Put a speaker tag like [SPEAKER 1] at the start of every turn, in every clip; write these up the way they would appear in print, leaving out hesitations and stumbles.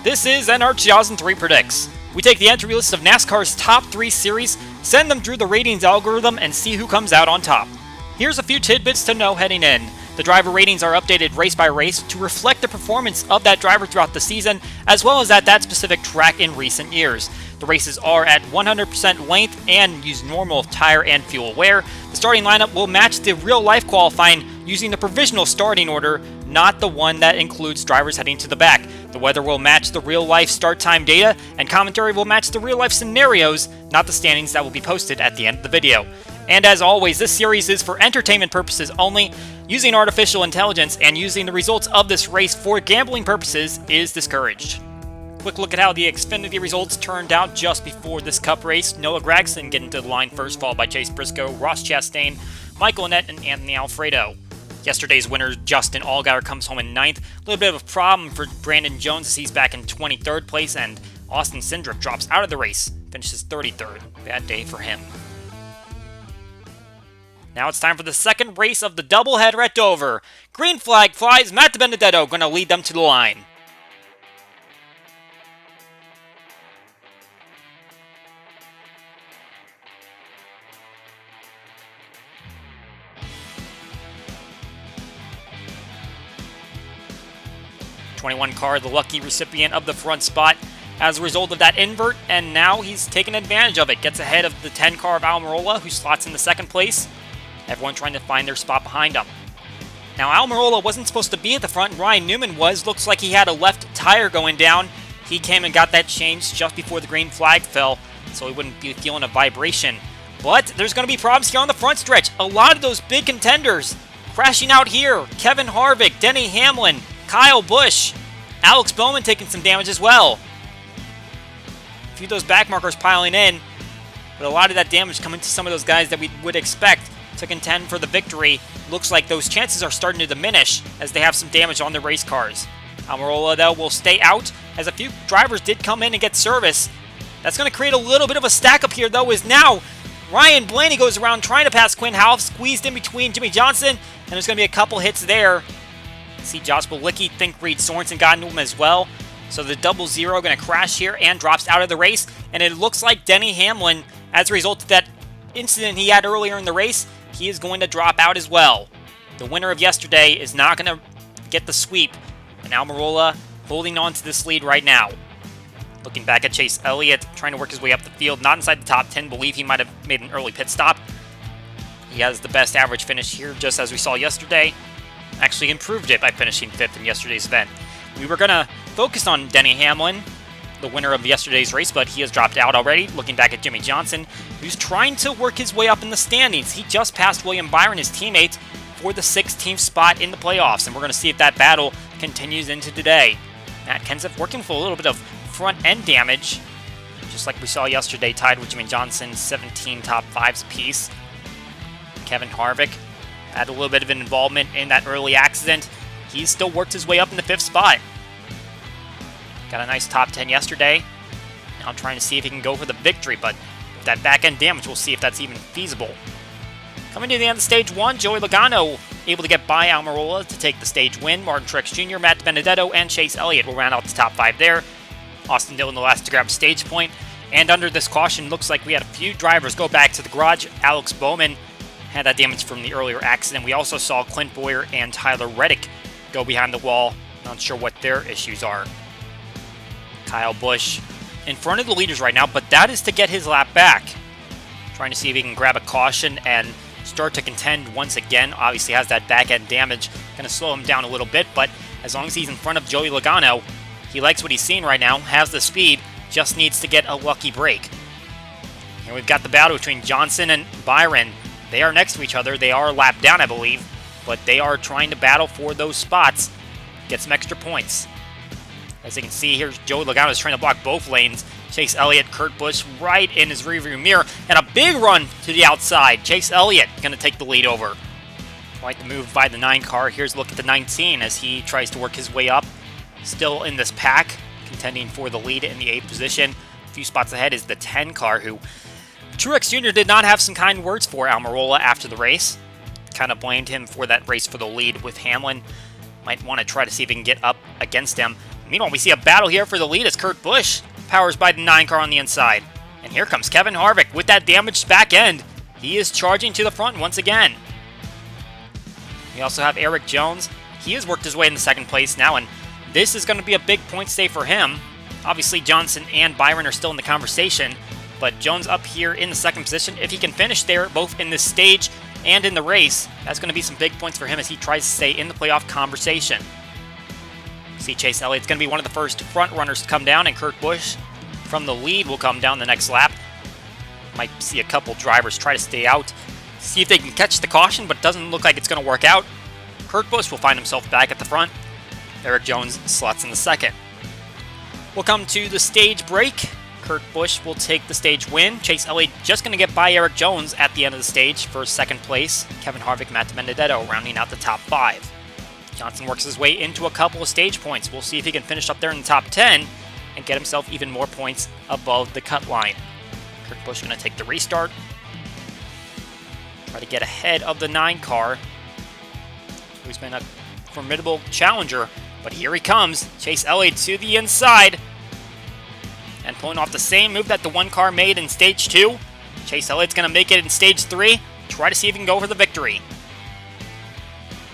[SPEAKER 1] This is NR2003 Predicts. We take the entry list of NASCAR's top 3 series, send them through the ratings algorithm, and see who comes out on top. Here's a few tidbits to know heading in. The driver ratings are updated race by race to reflect the performance of that driver throughout the season, as well as at that specific track in recent years. The races are at 100% length and use normal tire and fuel wear. The starting lineup will match the real-life qualifying using the provisional starting order, not the one that includes drivers heading to the back. The weather will match the real-life start time data, and commentary will match the real-life scenarios, not the standings that will be posted at the end of the video. And as always, this series is for entertainment purposes only. Using artificial intelligence and using the results of this race for gambling purposes is discouraged. Quick look at how the Xfinity results turned out just before this Cup race. Noah Gragson getting to the line first, followed by Chase Briscoe, Ross Chastain, Michael Annett, and Anthony Alfredo. Yesterday's winner, Justin Allgaier, comes home in 9th. A little bit of a problem for Brandon Jones as he's back in 23rd place, and Austin Cindric drops out of the race, finishes 33rd. Bad day for him. Now it's time for the second race of the doubleheader at Dover. Green flag flies, Matt DiBenedetto going to lead them to the line. '21 car, the lucky recipient of the front spot as a result of that invert, and now he's taking advantage of it. Gets ahead of the 10 car of Almirola, who slots in the second place. Everyone trying to find their spot behind him. Now Almirola wasn't supposed to be at the front, and Ryan Newman was. Looks like he had a left tire going down. He came and got that changed just before the green flag fell, so he wouldn't be feeling a vibration. But there's going to be problems here on the front stretch. A lot of those big contenders crashing out here. Kevin Harvick, Denny Hamlin, Kyle Busch, Alex Bowman taking some damage as well. A few of those back markers piling in, but a lot of that damage coming to some of those guys that we would expect to contend for the victory. Looks like those chances are starting to diminish as they have some damage on their race cars. Almirola, though, will stay out as a few drivers did come in and get service. That's going to create a little bit of a stack up here, though, as now Ryan Blaney goes around trying to pass Quinn Houff, squeezed in between Jimmy Johnson, and there's going to be a couple hits there. See Josh Bilicki, think Reed Sorensen got into him as well. So the 00 going to crash here and drops out of the race, and it looks like Denny Hamlin, as a result of that incident he had earlier in the race, he is going to drop out as well. The winner of yesterday is not going to get the sweep, and Almirola holding on to this lead right now. Looking back at Chase Elliott, trying to work his way up the field, not inside the top 10, believe he might have made an early pit stop. He has the best average finish here, just as we saw yesterday. Actually improved it by finishing 5th in yesterday's event. We were going to focus on Denny Hamlin, the winner of yesterday's race, but he has dropped out already. Looking back at Jimmy Johnson, who's trying to work his way up in the standings. He just passed William Byron, his teammate, for the 16th spot in the playoffs, and we're going to see if that battle continues into today. Matt Kenseth working for a little bit of front-end damage, just like we saw yesterday, tied with Jimmy Johnson, 17 top 5s apiece. Kevin Harvick had a little bit of an involvement in that early accident. He's still worked his way up in the 5th spot. Got a nice top 10 yesterday. Now trying to see if he can go for the victory, but with that back-end damage, we'll see if that's even feasible. Coming to the end of stage 1, Joey Logano able to get by Almirola to take the stage win. Martin Truex Jr., Matt DiBenedetto, and Chase Elliott will round out the top 5 there. Austin Dillon the last to grab stage point. And under this caution, looks like we had a few drivers go back to the garage. Alex Bowman had that damage from the earlier accident. We also saw Clint Bowyer and Tyler Reddick go behind the wall. Not sure what their issues are. Kyle Busch in front of the leaders right now, but that is to get his lap back. Trying to see if he can grab a caution and start to contend once again. Obviously has that back end damage, going to slow him down a little bit, but as long as he's in front of Joey Logano, he likes what he's seeing right now, has the speed, just needs to get a lucky break. And we've got the battle between Johnson and Byron. They are next to each other. They are a lap down, I believe, but they are trying to battle for those spots, get some extra points. As you can see here, Joey Logano is trying to block both lanes. Chase Elliott, Kurt Busch right in his rearview mirror, and a big run to the outside. Chase Elliott going to take the lead over. Quite the move by the 9 car. Here's a look at the 19 as he tries to work his way up. Still in this pack, contending for the lead in the 8th position. A few spots ahead is the 10 car, who Truex Jr. did not have some kind words for Almirola after the race. Kind of blamed him for that race for the lead with Hamlin. Might want to try to see if he can get up against him. Meanwhile, we see a battle here for the lead as Kurt Busch powers by the 9 car on the inside. And here comes Kevin Harvick with that damaged back end. He is charging to the front once again. We also have Erik Jones. He has worked his way in the second place now, and this is going to be a big point stay for him. Obviously, Johnson and Byron are still in the conversation, but Jones up here in the second position. If he can finish there, both in this stage and in the race, that's going to be some big points for him as he tries to stay in the playoff conversation. See, Chase Elliott's going to be one of the first front runners to come down, and Kurt Busch from the lead will come down the next lap. Might see a couple drivers try to stay out, see if they can catch the caution, but it doesn't look like it's going to work out. Kurt Busch will find himself back at the front. Erik Jones slots in the second. We'll come to the stage break. Kurt Busch will take the stage win. Chase Elliott just going to get by Erik Jones at the end of the stage for second place. Kevin Harvick, Matt Benedetto rounding out the top 5. Johnson works his way into a couple of stage points. We'll see if he can finish up there in the top 10 and get himself even more points above the cut line. Kurt Busch going to take the restart. Try to get ahead of the 9 car, who's been a formidable challenger. But here he comes. Chase Elliott to the inside. And pulling off the same move that the 1 car made in stage 2. Chase Elliott's going to make it in stage 3. Try to see if he can go for the victory.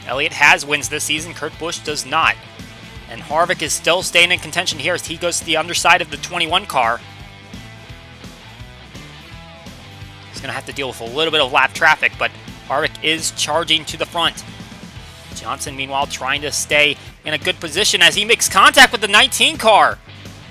[SPEAKER 1] Elliott has wins this season. Kurt Busch does not. And Harvick is still staying in contention here as he goes to the underside of the 21 car. He's going to have to deal with a little bit of lap traffic, but Harvick is charging to the front. Johnson, meanwhile, trying to stay in a good position as he makes contact with the 19 car.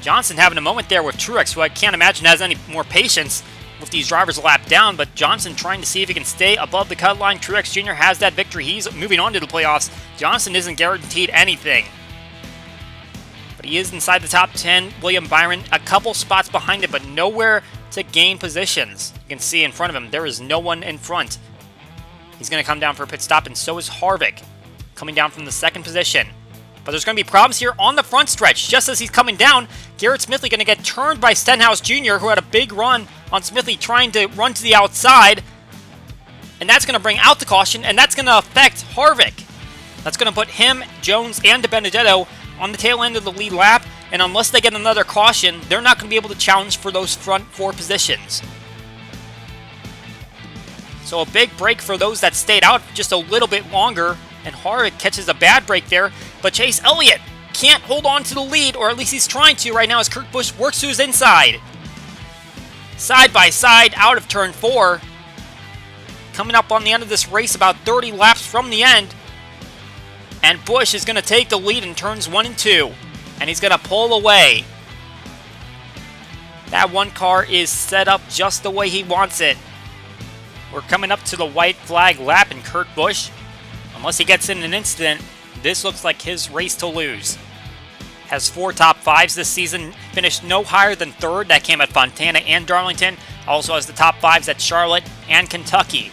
[SPEAKER 1] Johnson having a moment there with Truex, who I can't imagine has any more patience with these drivers a lap down, but Johnson trying to see if he can stay above the cut line. Truex Jr. has that victory. He's moving on to the playoffs. Johnson isn't guaranteed anything, but he is inside the top 10. William Byron a couple spots behind it, but nowhere to gain positions. You can see in front of him, there is no one in front. He's going to come down for a pit stop, and so is Harvick, coming down from the second position. But there's going to be problems here on the front stretch. Just as he's coming down, Garrett Smithley going to get turned by Stenhouse Jr., who had a big run on Smithley trying to run to the outside. And that's going to bring out the caution, and that's going to affect Harvick. That's going to put him, Jones, and DiBenedetto on the tail end of the lead lap. And unless they get another caution, they're not going to be able to challenge for those front 4 positions. So a big break for those that stayed out just a little bit longer. And Harvick catches a bad break there, but Chase Elliott can't hold on to the lead, or at least he's trying to right now as Kurt Busch works to his inside. Side by side out of turn 4. Coming up on the end of this race, about 30 laps from the end. And Busch is going to take the lead in turns 1 and 2. And he's going to pull away. That 1 car is set up just the way he wants it. We're coming up to the white flag lap, and Kurt Busch, unless he gets in an incident, this looks like his race to lose. Has 4 top 5s this season, finished no higher than 3rd. That came at Fontana and Darlington. Also has the top 5s at Charlotte and Kentucky.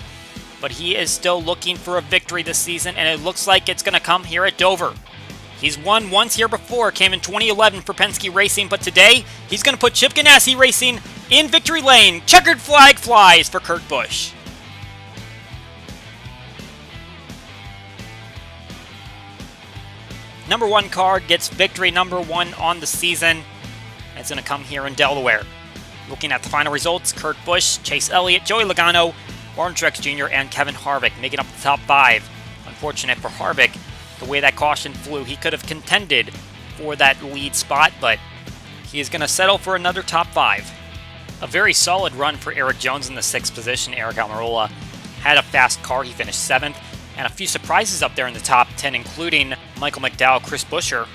[SPEAKER 1] But he is still looking for a victory this season, and it looks like it's going to come here at Dover. He's won once here before, came in 2011 for Penske Racing, but today he's going to put Chip Ganassi Racing in victory lane. Checkered flag flies for Kurt Busch. Number 1 car gets victory number 1 on the season. It's going to come here in Delaware. Looking at the final results, Kurt Busch, Chase Elliott, Joey Logano, Martin Truex Jr., and Kevin Harvick making up the top 5. Unfortunate for Harvick, the way that caution flew, he could have contended for that lead spot, but he is going to settle for another top 5. A very solid run for Erik Jones in the 6th position. Aric Almirola had a fast car. He finished 7th. And a few surprises up there in the top 10, including Michael McDowell, Chris Buescher.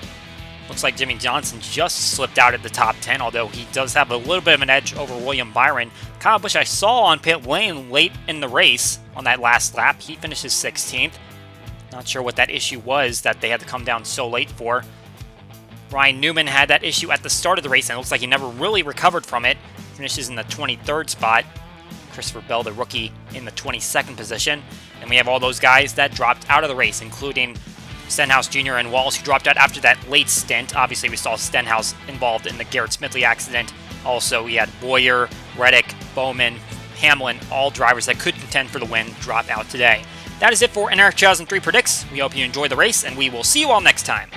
[SPEAKER 1] Looks like Jimmy Johnson just slipped out of the top 10, although he does have a little bit of an edge over William Byron. Kyle Busch I saw on pit lane late in the race on that last lap. He finishes 16th. Not sure what that issue was that they had to come down so late for. Ryan Newman had that issue at the start of the race, and it looks like he never really recovered from it. Finishes in the 23rd spot. Christopher Bell, the rookie, in the 22nd position. And we have all those guys that dropped out of the race, including Stenhouse Jr. and Walsh, who dropped out after that late stint. Obviously, we saw Stenhouse involved in the Garrett Smithley accident. Also, we had Boyer, Reddick, Bowman, Hamlin, all drivers that could contend for the win, drop out today. That is it for NR2003 Predicts. We hope you enjoy the race, and we will see you all next time.